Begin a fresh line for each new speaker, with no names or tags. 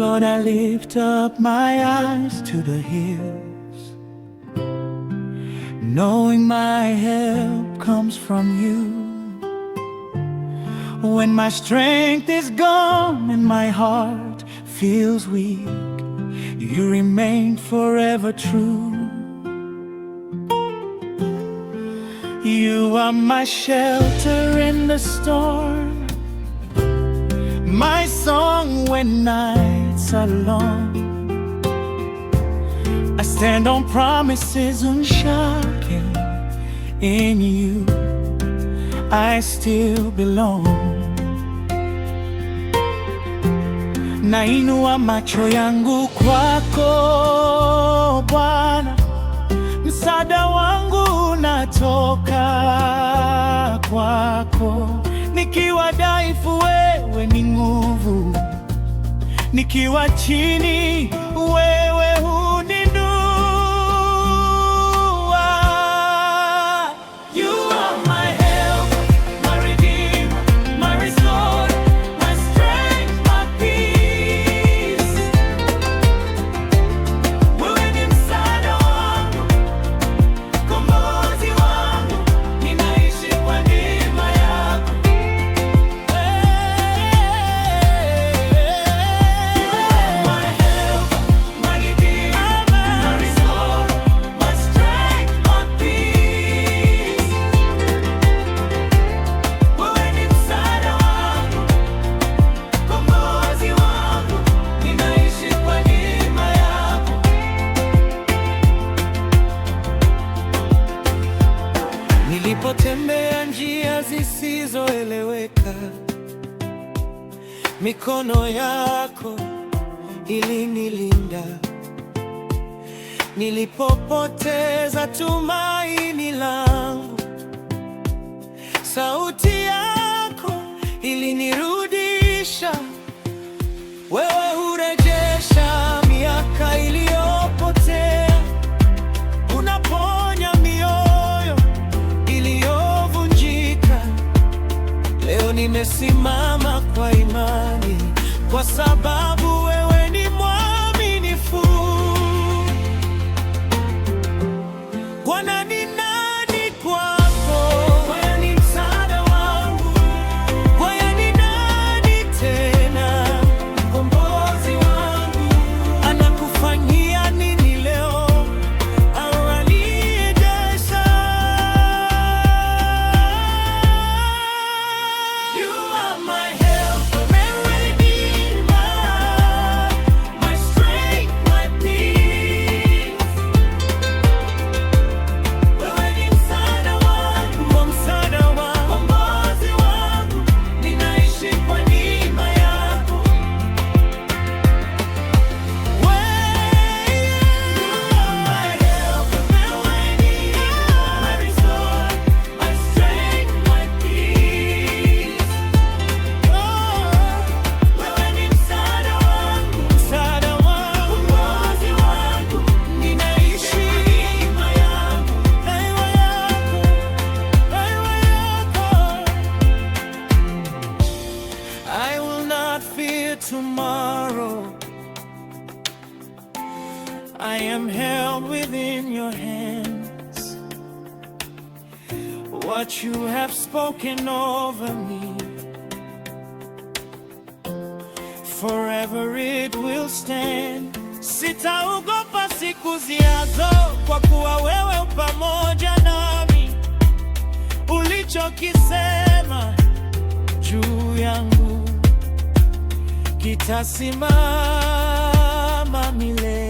Lord, I lift up my eyes to the hills, knowing my help comes from you. When my strength is gone and my heart feels weak, you remain forever true. You are my shelter in the storm, my song when nights are long. I stand on promises unshaken. In you I still belong. Nainua macho yangu kwako Bwana, msaada wangu natoka kwako. Nikiwa dhaifu wewe ni nguvu, nikiwa chini wewe huninua. You are my help, my redeemer, my restorer, my strength, my peace. Wewe ni msaada wangu, kombozi wangu, ninaishi kwa neema yako. Nilipotembea njia zisizoeleweka, mikono yako ilinilinda. Nilipopoteza tumaini langu, sauti yako ilinirudisha. Wewe hurejesha miaka iliyopotea, unaponya mioyo iliyovunjika. Leo nimesimama kwa imani, kwa sababu wewe ni mwaminifu. Bwana, ni nani kwako? Wewe ni msaada wangu. Wewe ni nani tena? Mkombozi wangu. Anakufanyia nini leo? Au aliyejesha? You are my helper, my redeemer, my strength, my peace. Wewe ni msaada wangu, msaada wangu, kombozi wangu, ninaishi kwa neema yako. You are my helper, my redeemer, my restorer, my strength, my peace. Wewe ni msaada wangu, kombozi wangu, ninaishi kwa neema yako. I will not fear tomorrow. I am held within your hands. What you have spoken over me, forever it will stand. Sitaogopa siku zijazo, kwa kuwa wewe pamoja nami. Ulichokisema juu yangu kitasimama milele.